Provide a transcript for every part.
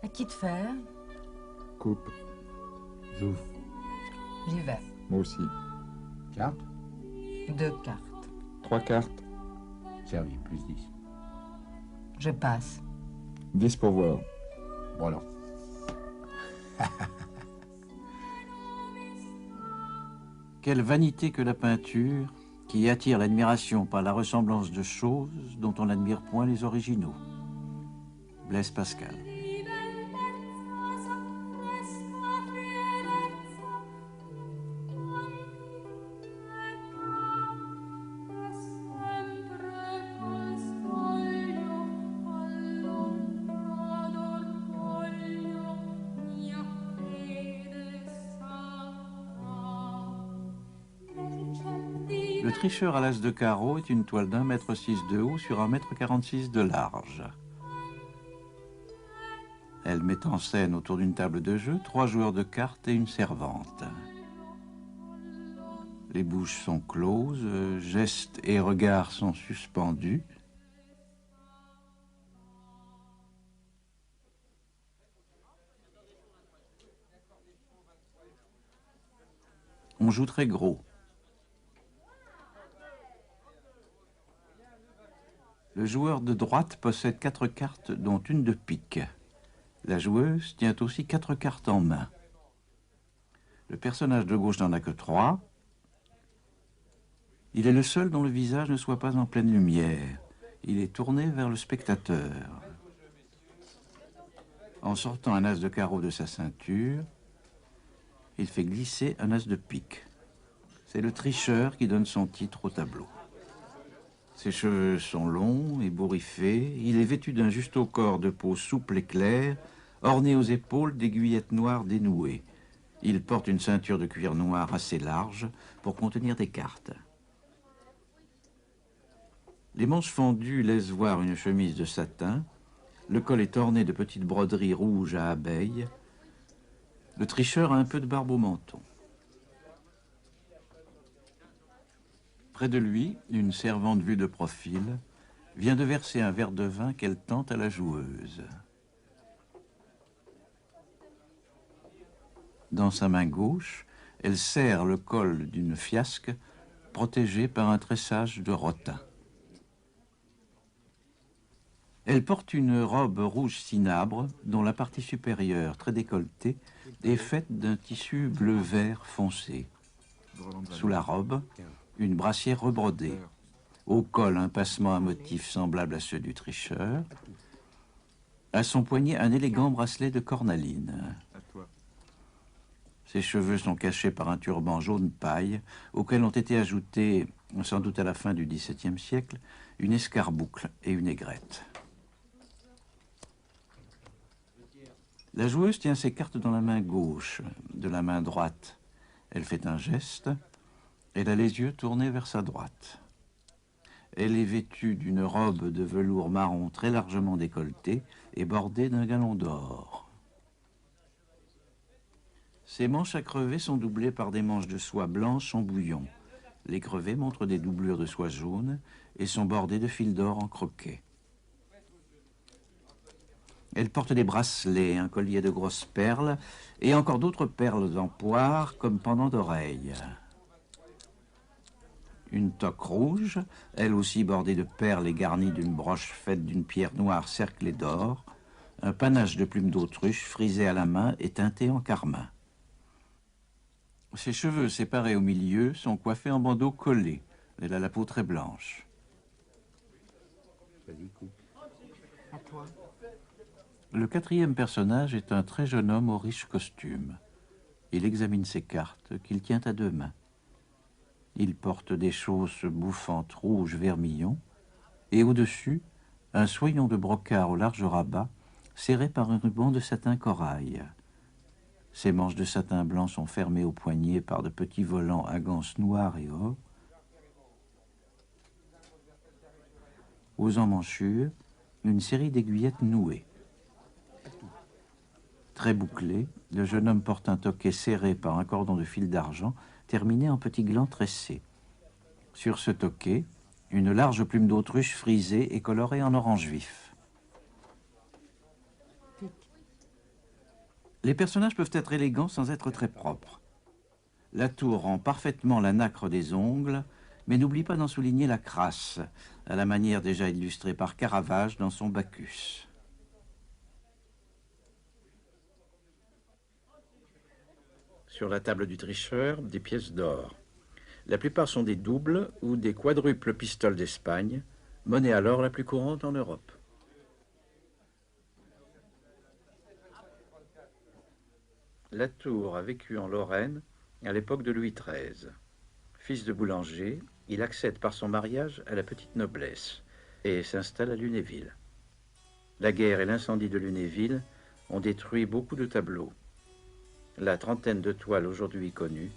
Acquis de fer, Coupe. Zouf. j'y vais. Moi aussi. Carte. 2 cartes. 3 cartes. Servi, plus 10. Je passe. 10 pour voir. Bon alors. Quelle vanité que la peinture, qui attire l'admiration par la ressemblance de choses dont on n'admire point les originaux. Blaise Pascal. Le tricheur à l'as de carreau est une toile d'1,6 m de haut sur 1,46 m de large. Elle met en scène autour d'une table de jeu 3 joueurs de cartes et une servante. Les bouches sont closes, gestes et regards sont suspendus. On joue très gros. Le joueur de droite possède 4 cartes, dont une de pique. La joueuse tient aussi 4 cartes en main. Le personnage de gauche n'en a que 3. Il est le seul dont le visage ne soit pas en pleine lumière. Il est tourné vers le spectateur. En sortant un as de carreau de sa ceinture, il fait glisser un as de pique. C'est le tricheur qui donne son titre au tableau. Ses cheveux sont longs et bourriffés. Il est vêtu d'un juste-au-corps de peau souple et claire, orné aux épaules d'aiguillettes noires dénouées. Il porte une ceinture de cuir noir assez large pour contenir des cartes. Les manches fendues laissent voir une chemise de satin. Le col est orné de petites broderies rouges à abeilles. Le tricheur a un peu de barbe au menton. Près de lui, une servante vue de profil vient de verser un verre de vin qu'elle tend à la joueuse. Dans sa main gauche, elle serre le col d'une fiasque protégée par un tressage de rotin. Elle porte une robe rouge cinabre dont la partie supérieure, très décolletée, est faite d'un tissu bleu-vert foncé. Sous la robe, une brassière rebrodée. Au col, un passement à motifs semblable à ceux du tricheur. À son poignet, un élégant bracelet de cornaline. Ses cheveux sont cachés par un turban jaune paille, auquel ont été ajoutés, sans doute à la fin du XVIIe siècle, une escarboucle et une aigrette. La joueuse tient ses cartes dans la main gauche, de la main droite. Elle fait un geste. Elle a les yeux tournés vers sa droite. Elle est vêtue d'une robe de velours marron très largement décolletée et bordée d'un galon d'or. Ses manches à crever sont doublées par des manches de soie blanche en bouillon. Les crevés montrent des doublures de soie jaune et sont bordées de fils d'or en croquet. Elle porte des bracelets, un collier de grosses perles et encore d'autres perles en poire comme pendant d'oreilles. Une toque rouge, elle aussi bordée de perles et garnie d'une broche faite d'une pierre noire cerclée d'or, un panache de plumes d'autruche frisé à la main et teinté en carmin. Ses cheveux séparés au milieu sont coiffés en bandeaux collés. Elle a la peau très blanche. À toi. Le 4e personnage est un très jeune homme au riche costume. Il examine ses cartes qu'il tient à 2 mains. Il porte des chausses bouffantes rouge vermillon et au-dessus, un soyon de brocart au large rabat serré par un ruban de satin corail. Ses manches de satin blanc sont fermées au poignet par de petits volants à ganses noires et or. Aux emmanchures, une série d'aiguillettes nouées. Très bouclé, le jeune homme porte un toquet serré par un cordon de fil d'argent terminé en petits glands tressés. Sur ce toquet, une large plume d'autruche frisée et colorée en orange vif. Les personnages peuvent être élégants sans être très propres. Latour rend parfaitement la nacre des ongles, mais n'oublie pas d'en souligner la crasse, à la manière déjà illustrée par Caravage dans son Bacchus. Sur la table du tricheur, des pièces d'or. La plupart sont des doubles ou des quadruples pistoles d'Espagne, monnaie alors la plus courante en Europe. Latour a vécu en Lorraine à l'époque de Louis XIII. Fils de boulanger, il accède par son mariage à la petite noblesse et s'installe à Lunéville. La guerre et l'incendie de Lunéville ont détruit beaucoup de tableaux. La trentaine de toiles aujourd'hui connues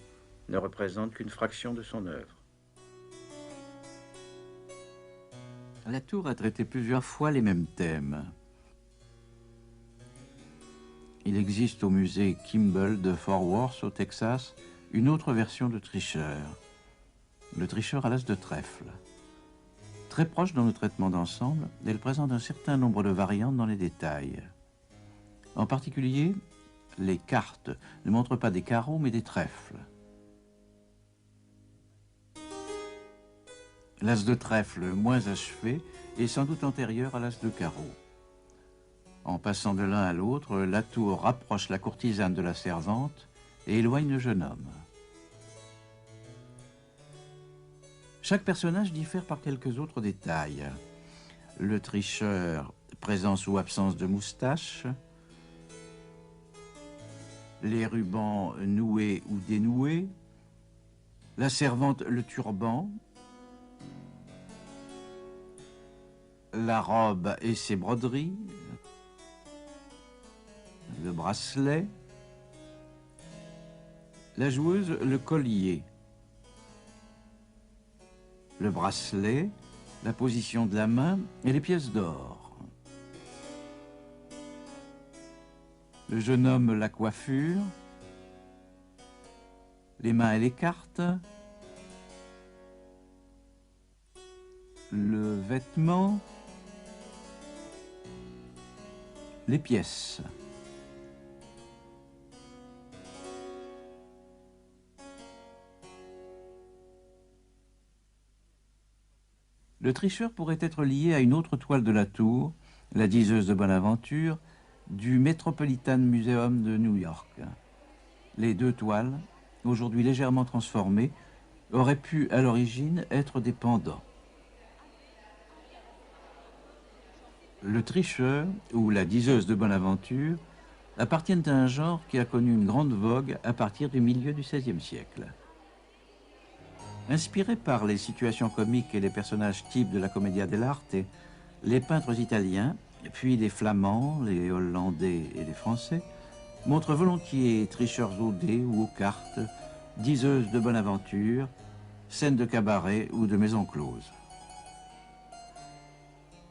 ne représente qu'une fraction de son œuvre. Latour a traité plusieurs fois les mêmes thèmes. Il existe au musée Kimball de Fort Worth, au Texas, une autre version de Tricheur, le tricheur à l'as de trèfle. Très proche dans le traitement d'ensemble, elle présente un certain nombre de variantes dans les détails. En particulier, les cartes ne montrent pas des carreaux mais des trèfles. L'as de trèfle moins achevé est sans doute antérieur à l'as de carreau. En passant de l'un à l'autre, Latour rapproche la courtisane de la servante et éloigne le jeune homme. Chaque personnage diffère par quelques autres détails. Le tricheur, présence ou absence de moustache, les rubans noués ou dénoués, la servante, le turban, la robe et ses broderies, le bracelet, la joueuse, le collier, le bracelet, la position de la main et les pièces d'or. Le jeune homme, la coiffure, les mains et les cartes, le vêtement, les pièces. Le tricheur pourrait être lié à une autre toile de Latour, la diseuse de Bonaventure, du Metropolitan Museum de New York. Les deux toiles, aujourd'hui légèrement transformées, auraient pu à l'origine être des pendants. Le tricheur, ou la diseuse de Bonaventure, appartiennent à un genre qui a connu une grande vogue à partir du milieu du XVIe siècle. Inspirés par les situations comiques et les personnages types de la commedia dell'arte, les peintres italiens, puis les Flamands, les Hollandais et les Français, montrent volontiers tricheurs aux dés ou aux cartes, diseuses de bonne aventure, scènes de cabaret ou de maison close.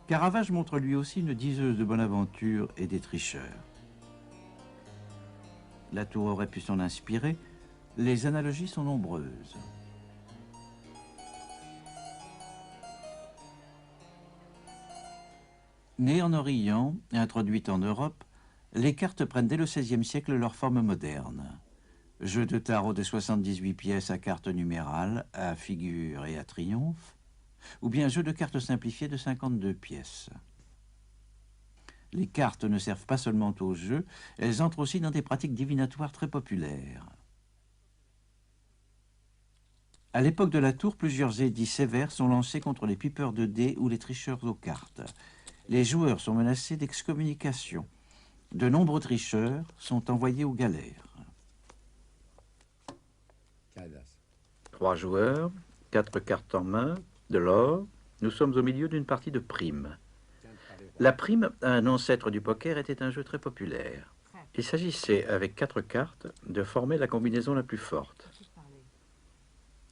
Caravage montre lui aussi une diseuse de bonne aventure et des tricheurs. Latour aurait pu s'en inspirer, les analogies sont nombreuses. Nées en Orient et introduites en Europe, les cartes prennent dès le XVIe siècle leur forme moderne. Jeu de tarot de 78 pièces à cartes numérales, à figure et à triomphe, ou bien jeu de cartes simplifiées de 52 pièces. Les cartes ne servent pas seulement au jeu, elles entrent aussi dans des pratiques divinatoires très populaires. À l'époque de Latour, plusieurs édits sévères sont lancés contre les pipeurs de dés ou les tricheurs aux cartes. Les joueurs sont menacés d'excommunication. De nombreux tricheurs sont envoyés aux galères. 3 joueurs, 4 cartes en main, de l'or. Nous sommes au milieu d'une partie de prime. La prime, un ancêtre du poker, était un jeu très populaire. Il s'agissait, avec 4 cartes, de former la combinaison la plus forte.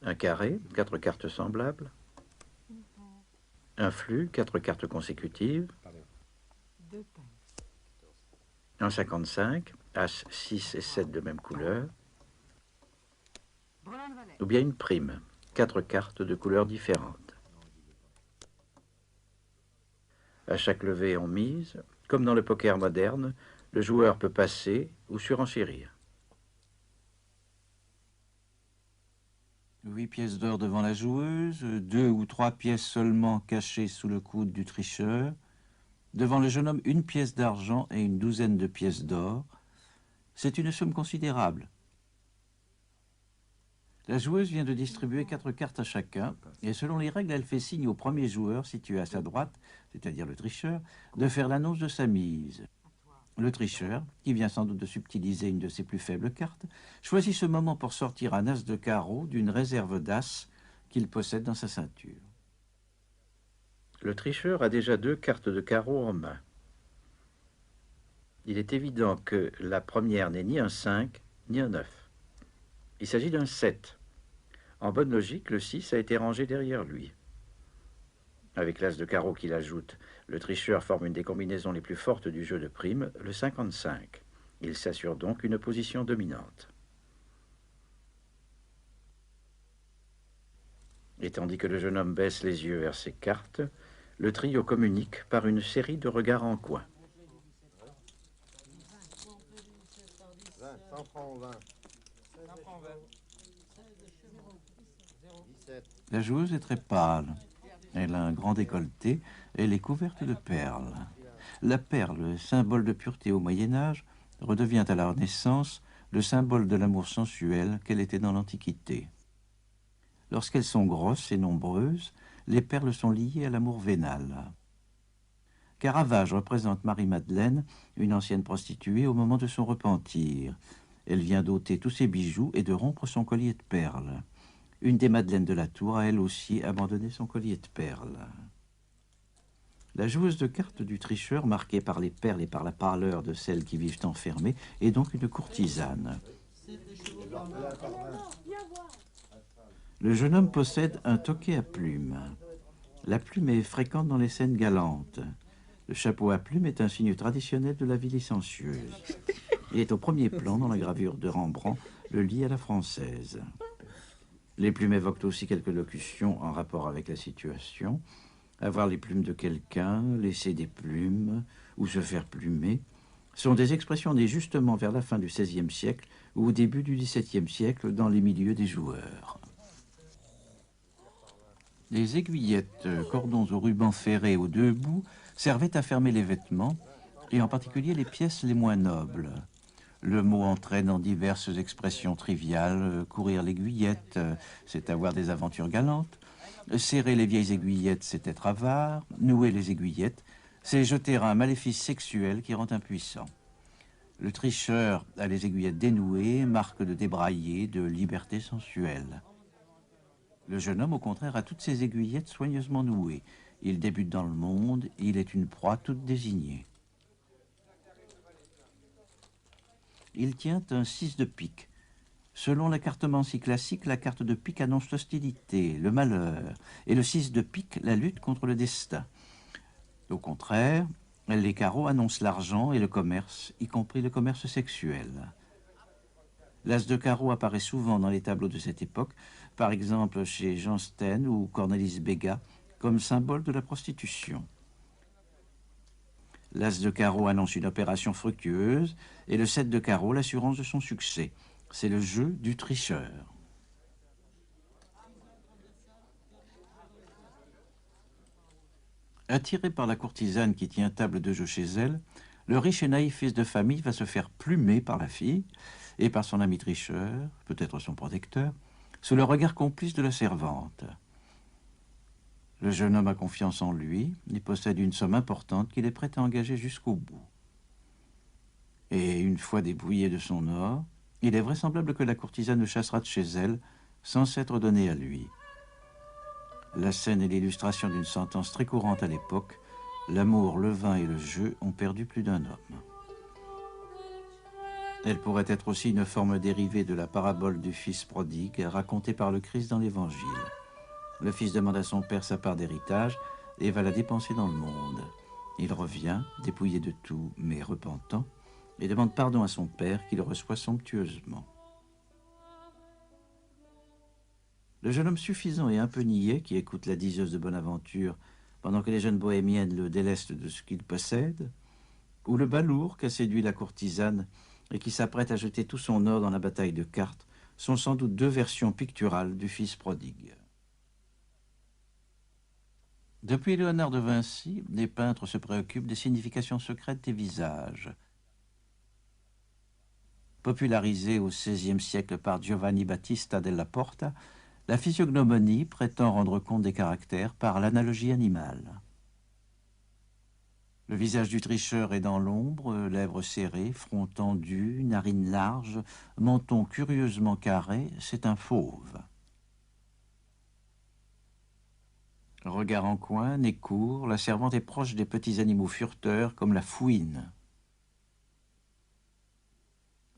Un carré, 4 cartes semblables. Un flux, 4 cartes consécutives. Un 55, As, 6 et 7 de même couleur. Ou bien une prime, 4 cartes de couleurs différentes. À chaque levée on mise, comme dans le poker moderne, Le joueur peut passer ou surenchérir. 8 pièces d'or devant la joueuse, 2 ou 3 pièces seulement cachées sous le coude du tricheur. Devant le jeune homme, 1 pièce d'argent et une douzaine de pièces d'or. C'est une somme considérable. La joueuse vient de distribuer 4 cartes à chacun, et selon les règles, elle fait signe au premier joueur situé à sa droite, c'est-à-dire le tricheur, de faire l'annonce de sa mise. Le tricheur, qui vient sans doute de subtiliser une de ses plus faibles cartes, choisit ce moment pour sortir un as de carreau d'une réserve d'as qu'il possède dans sa ceinture. Le tricheur a déjà 2 cartes de carreau en main. Il est évident que la première n'est ni un 5, ni un 9. Il s'agit d'un 7. En bonne logique, le 6 a été rangé derrière lui. Avec l'as de carreau qu'il ajoute, le tricheur forme une des combinaisons les plus fortes du jeu de prime, le 55. Il s'assure donc une position dominante. Et tandis que le jeune homme baisse les yeux vers ses cartes, le trio communique par une série de regards en coin. 100 francs 20. 17. La joueuse est très pâle. Elle a un grand décolleté, elle est couverte de perles. La perle, symbole de pureté au Moyen-Âge, redevient à la Renaissance le symbole de l'amour sensuel qu'elle était dans l'Antiquité. Lorsqu'elles sont grosses et nombreuses, les perles sont liées à l'amour vénal. Caravage représente Marie-Madeleine, une ancienne prostituée, au moment de son repentir. Elle vient d'ôter tous ses bijoux et de rompre son collier de perles. Une des Madeleines de la Tour a elle aussi abandonné son collier de perles. La joueuse de cartes du tricheur, marquée par les perles et par la pâleur de celles qui vivent enfermées, est donc une courtisane. Le jeune homme possède un toquet à plumes. La plume est fréquente dans les scènes galantes. Le chapeau à plumes est un signe traditionnel de la vie licencieuse. Il est au premier plan dans la gravure de Rembrandt, le lit à la française. Les plumes évoquent aussi quelques locutions en rapport avec la situation. Avoir les plumes de quelqu'un, laisser des plumes ou se faire plumer sont des expressions nées justement vers la fin du XVIe siècle ou au début du XVIIe siècle dans les milieux des joueurs. Les aiguillettes, cordons au ruban ferré aux 2 bouts, servaient à fermer les vêtements, et en particulier les pièces les moins nobles. Le mot entraîne en diverses expressions triviales. Courir l'aiguillette, c'est avoir des aventures galantes. Serrer les vieilles aiguillettes, c'est être avare. Nouer les aiguillettes, c'est jeter un maléfice sexuel qui rend impuissant. Le tricheur a les aiguillettes dénouées, marque de débraillé, de liberté sensuelle. Le jeune homme, au contraire, a toutes ses aiguillettes soigneusement nouées. Il débute dans le monde, il est une proie toute désignée. Il tient un 6 de pique. Selon la cartomancie classique, la carte de pique annonce l'hostilité, le malheur, et le 6 de pique, la lutte contre le destin. Au contraire, les carreaux annoncent l'argent et le commerce, y compris le commerce sexuel. L'as de carreau apparaît souvent dans les tableaux de cette époque, par exemple chez Jean Steen ou Cornelis Béga, comme symbole de la prostitution. L'as de carreau annonce une opération fructueuse et le 7 de carreau l'assurance de son succès. C'est le jeu du tricheur. Attiré par la courtisane qui tient table de jeu chez elle, le riche et naïf fils de famille va se faire plumer par la fille et par son ami tricheur, peut-être son protecteur, sous le regard complice de la servante. Le jeune homme a confiance en lui, il possède une somme importante qu'il est prêt à engager jusqu'au bout. Et une fois dépouillé de son or, il est vraisemblable que la courtisane le chassera de chez elle sans s'être donnée à lui. La scène est l'illustration d'une sentence très courante à l'époque. L'amour, le vin et le jeu ont perdu plus d'un homme. Elle pourrait être aussi une forme dérivée de la parabole du fils prodigue racontée par le Christ dans l'Évangile. Le fils demande à son père sa part d'héritage et va la dépenser dans le monde. Il revient, dépouillé de tout, mais repentant, et demande pardon à son père qu'il reçoit somptueusement. Le jeune homme suffisant et un peu niais, qui écoute la diseuse de Bonaventure pendant que les jeunes bohémiennes le délestent de ce qu'il possède, ou le balourd qu'a séduit la courtisane et qui s'apprête à jeter tout son or dans la bataille de cartes, sont sans doute deux versions picturales du fils prodigue. Depuis Léonard de Vinci, les peintres se préoccupent des significations secrètes des visages. Popularisée au XVIe siècle par Giovanni Battista della Porta, la physiognomonie prétend rendre compte des caractères par l'analogie animale. Le visage du tricheur est dans l'ombre, lèvres serrées, front tendu, narines larges, menton curieusement carré, c'est un fauve. Regard en coin, nez court, la servante est proche des petits animaux fureteurs comme la fouine.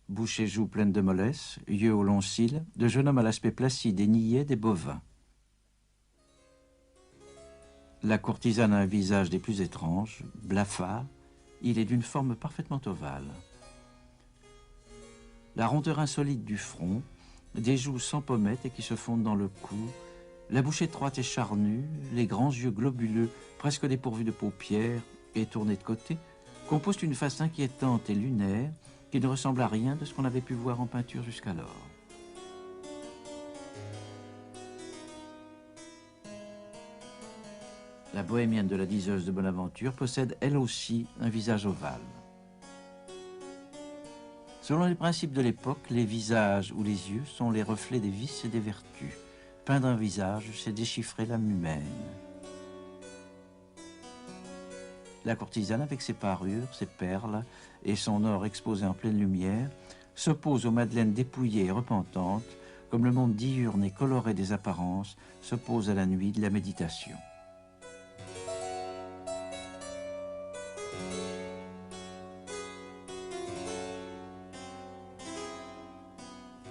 Bouche et joues pleines de mollesse, yeux aux longs cils, de jeune homme à l'aspect placide et niais des bovins. La courtisane a un visage des plus étranges, blafard, il est d'une forme parfaitement ovale. La rondeur insolite du front, des joues sans pommettes et qui se fondent dans le cou, la bouche étroite et charnue, les grands yeux globuleux, presque dépourvus de paupières et tournés de côté, composent une face inquiétante et lunaire qui ne ressemble à rien de ce qu'on avait pu voir en peinture jusqu'alors. La bohémienne de la diseuse de Bonaventure possède elle aussi un visage ovale. Selon les principes de l'époque, les visages ou les yeux sont les reflets des vices et des vertus. Peindre un visage, c'est déchiffrer l'âme humaine. La courtisane, avec ses parures, ses perles et son or exposé en pleine lumière, s'oppose aux madeleines dépouillées et repentantes, comme le monde diurne et coloré des apparences s'oppose à la nuit de la méditation.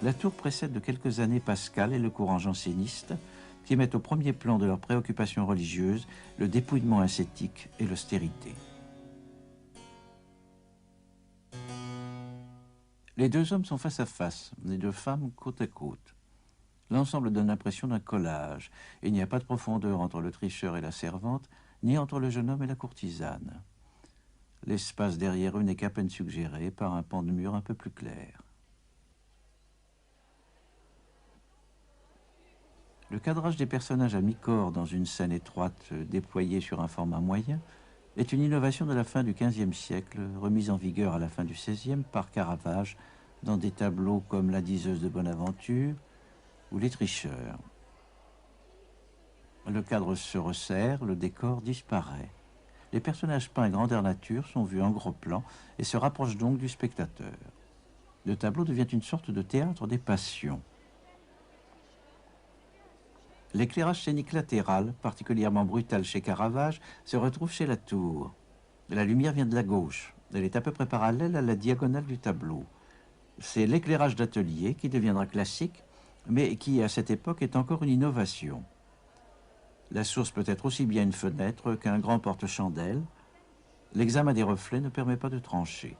La tour précède de quelques années Pascal et le courant janséniste, qui mettent au premier plan de leurs préoccupations religieuses le dépouillement ascétique et l'austérité. Les deux hommes sont face à face, les deux femmes côte à côte. L'ensemble donne l'impression d'un collage. Il n'y a pas de profondeur entre le tricheur et la servante, ni entre le jeune homme et la courtisane. L'espace derrière eux n'est qu'à peine suggéré par un pan de mur un peu plus clair. Le cadrage des personnages à mi-corps dans une scène étroite déployée sur un format moyen est une innovation de la fin du XVe siècle, remise en vigueur à la fin du XVIe par Caravage dans des tableaux comme La diseuse de Bonaventure ou Les tricheurs. Le cadre se resserre, le décor disparaît. Les personnages peints grandeur nature sont vus en gros plan et se rapprochent donc du spectateur. Le tableau devient une sorte de théâtre des passions. L'éclairage scénique latéral, particulièrement brutal chez Caravage, se retrouve chez Latour. La lumière vient de la gauche. Elle est à peu près parallèle à la diagonale du tableau. C'est l'éclairage d'atelier qui deviendra classique, mais qui, à cette époque, est encore une innovation. La source peut être aussi bien une fenêtre qu'un grand porte-chandelle. L'examen des reflets ne permet pas de trancher.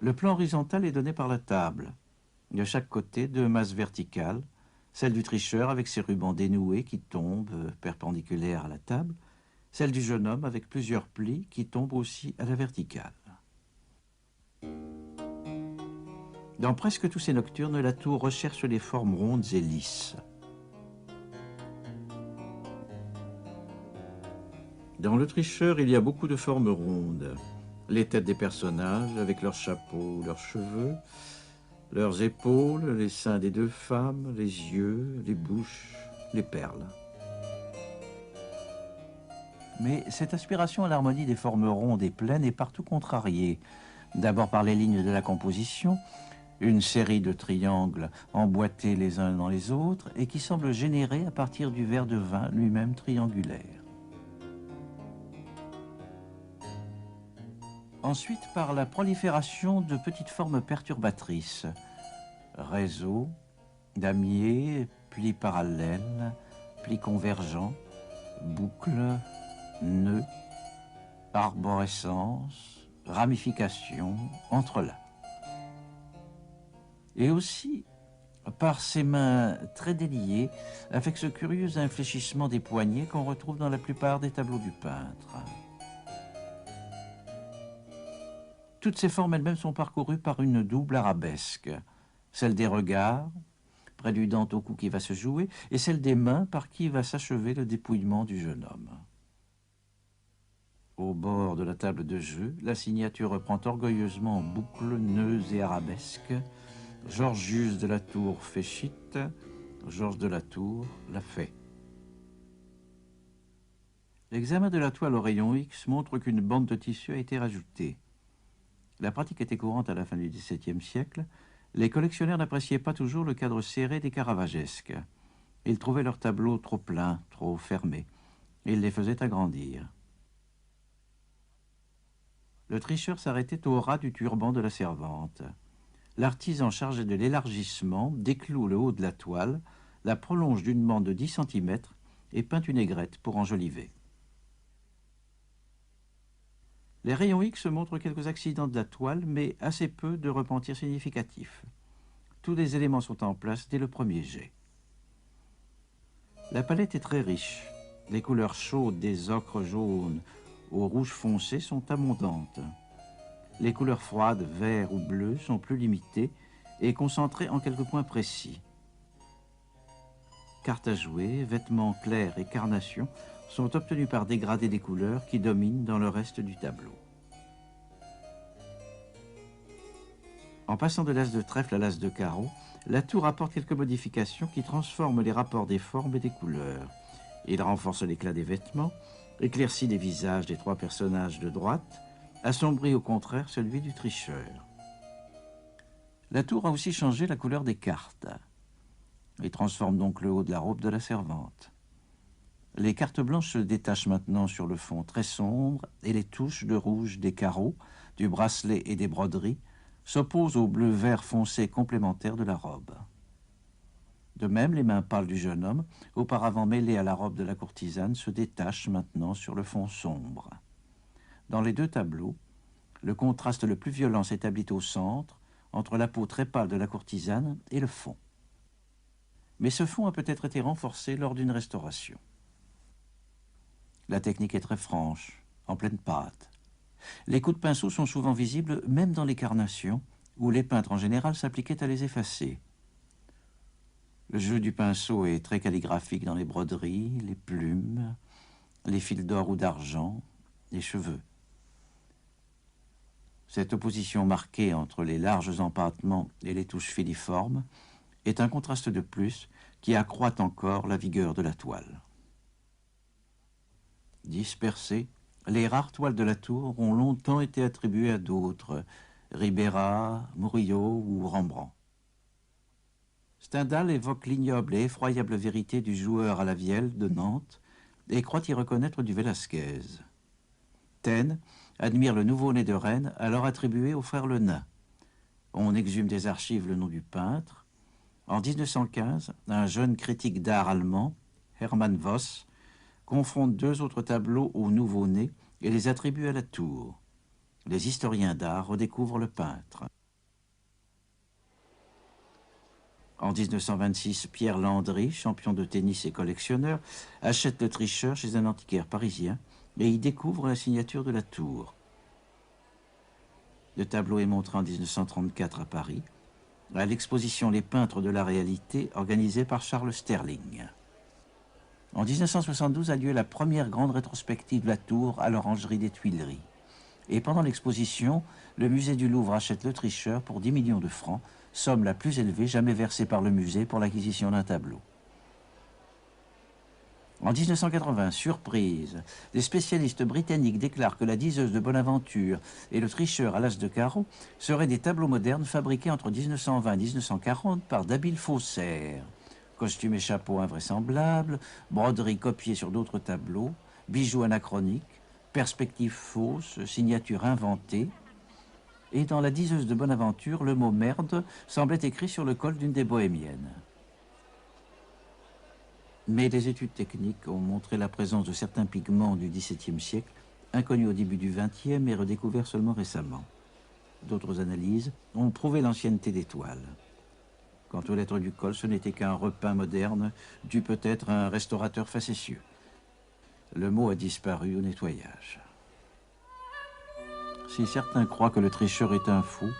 Le plan horizontal est donné par la table. De chaque côté, deux masses verticales, celle du tricheur avec ses rubans dénoués qui tombent perpendiculaires à la table, celle du jeune homme avec plusieurs plis qui tombent aussi à la verticale. Dans presque tous ces nocturnes, Latour recherche les formes rondes et lisses. Dans Le tricheur, il y a beaucoup de formes rondes. Les têtes des personnages, avec leurs chapeaux, leurs cheveux, leurs épaules, les seins des deux femmes, les yeux, les bouches, les perles. Mais cette aspiration à l'harmonie des formes rondes et pleines est partout contrariée. D'abord par les lignes de la composition, une série de triangles emboîtés les uns dans les autres et qui semblent générés à partir du verre de vin lui-même triangulaire. Ensuite, par la prolifération de petites formes perturbatrices, réseaux, damiers, plis parallèles, plis convergents, boucles, nœuds, arborescences, ramifications, entrelacs. Et aussi par ses mains très déliées, avec ce curieux infléchissement des poignets qu'on retrouve dans la plupart des tableaux du peintre. Toutes ces formes elles-mêmes sont parcourues par une double arabesque, celle des regards, préludant au coup qui va se jouer, et celle des mains par qui va s'achever le dépouillement du jeune homme. Au bord de la table de jeu, la signature reprend orgueilleusement en boucles, nœuds et arabesques. Georgius de la Tour Féchit, Georges de la Tour l'a fait. L'examen de la toile au rayon X montre qu'une bande de tissu a été rajoutée. La pratique était courante à la fin du XVIIe siècle. Les collectionneurs n'appréciaient pas toujours le cadre serré des caravagesques. Ils trouvaient leurs tableaux trop pleins, trop fermés. Ils les faisaient agrandir. Le tricheur s'arrêtait au ras du turban de la servante. L'artisan chargé de l'élargissement décloue le haut de la toile, la prolonge d'une bande de 10 cm et peint une aigrette pour enjoliver. Les rayons X montrent quelques accidents de la toile, mais assez peu de repentirs significatifs. Tous les éléments sont en place dès le premier jet. La palette est très riche. Les couleurs chaudes des ocres jaunes au rouge foncé sont abondantes. Les couleurs froides, vert ou bleu, sont plus limitées et concentrées en quelques points précis. Cartes à jouer, vêtements clairs et carnations sont obtenus par dégradés des couleurs qui dominent dans le reste du tableau. En passant de l'as de trèfle à l'as de carreau, la tour apporte quelques modifications qui transforment les rapports des formes et des couleurs. Il renforce l'éclat des vêtements, éclaircit les visages des trois personnages de droite, assombrit au contraire celui du tricheur. La tour a aussi changé la couleur des cartes et transforme donc le haut de la robe de la servante. Les cartes blanches se détachent maintenant sur le fond très sombre et les touches de rouge des carreaux, du bracelet et des broderies s'opposent au bleu-vert foncé complémentaire de la robe. De même, les mains pâles du jeune homme, auparavant mêlées à la robe de la courtisane, se détachent maintenant sur le fond sombre. Dans les deux tableaux, le contraste le plus violent s'établit au centre, entre la peau très pâle de la courtisane et le fond. Mais ce fond a peut-être été renforcé lors d'une restauration. La technique est très franche, en pleine pâte. Les coups de pinceau sont souvent visibles même dans les carnations, où les peintres en général s'appliquaient à les effacer. Le jeu du pinceau est très calligraphique dans les broderies, les plumes, les fils d'or ou d'argent, les cheveux. Cette opposition marquée entre les larges empâtements et les touches filiformes est un contraste de plus qui accroît encore la vigueur de la toile. Dispersées, les rares toiles de la tour ont longtemps été attribuées à d'autres, Ribera, Murillo ou Rembrandt. Stendhal évoque l'ignoble et effroyable vérité du joueur à la vielle de Nantes et croit y reconnaître du Velázquez. Taine admire le nouveau-né de Rennes, alors attribué au frère Le Nain. On exhume des archives le nom du peintre. En 1915, un jeune critique d'art allemand, Hermann Voss, confronte deux autres tableaux au nouveau-né et les attribue à la tour. Les historiens d'art redécouvrent le peintre. En 1926, Pierre Landry, champion de tennis et collectionneur, achète le tricheur chez un antiquaire parisien et y découvre la signature de la tour. Le tableau est montré en 1934 à Paris, à l'exposition Les peintres de la réalité organisée par Charles Sterling. En 1972 a lieu la première grande rétrospective de la tour à l'Orangerie des Tuileries. Et pendant l'exposition, le musée du Louvre achète le tricheur pour 10 millions de francs, somme la plus élevée jamais versée par le musée pour l'acquisition d'un tableau. En 1980, surprise, des spécialistes britanniques déclarent que la diseuse de Bonaventure et le tricheur à l'as de carreau seraient des tableaux modernes fabriqués entre 1920 et 1940 par d'habiles faussaires. Costumes et chapeaux invraisemblables, broderies copiées sur d'autres tableaux, bijoux anachroniques, perspectives fausses, signatures inventées. Et dans la diseuse de Bonaventure, le mot « merde » semblait écrit sur le col d'une des bohémiennes. Mais les études techniques ont montré la présence de certains pigments du XVIIe siècle, inconnus au début du XXe et redécouverts seulement récemment. D'autres analyses ont prouvé l'ancienneté des toiles. Quant aux lettres du col, ce n'était qu'un repeint moderne, dû peut-être à un restaurateur facétieux. Le mot a disparu au nettoyage. Si certains croient que le tricheur est un fou,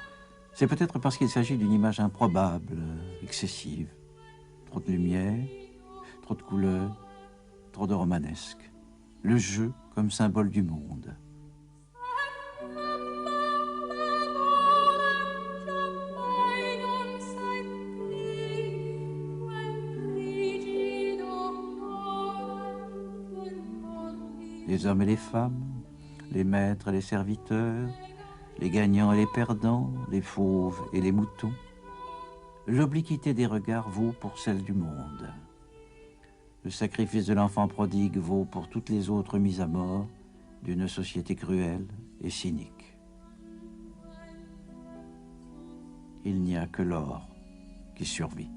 c'est peut-être parce qu'il s'agit d'une image improbable, excessive. Trop de lumière, trop de couleurs, trop de romanesque. Le jeu comme symbole du monde. Les hommes et les femmes, les maîtres et les serviteurs, les gagnants et les perdants, les fauves et les moutons. L'obliquité des regards vaut pour celle du monde. Le sacrifice de l'enfant prodigue vaut pour toutes les autres mises à mort d'une société cruelle et cynique. Il n'y a que l'or qui survit.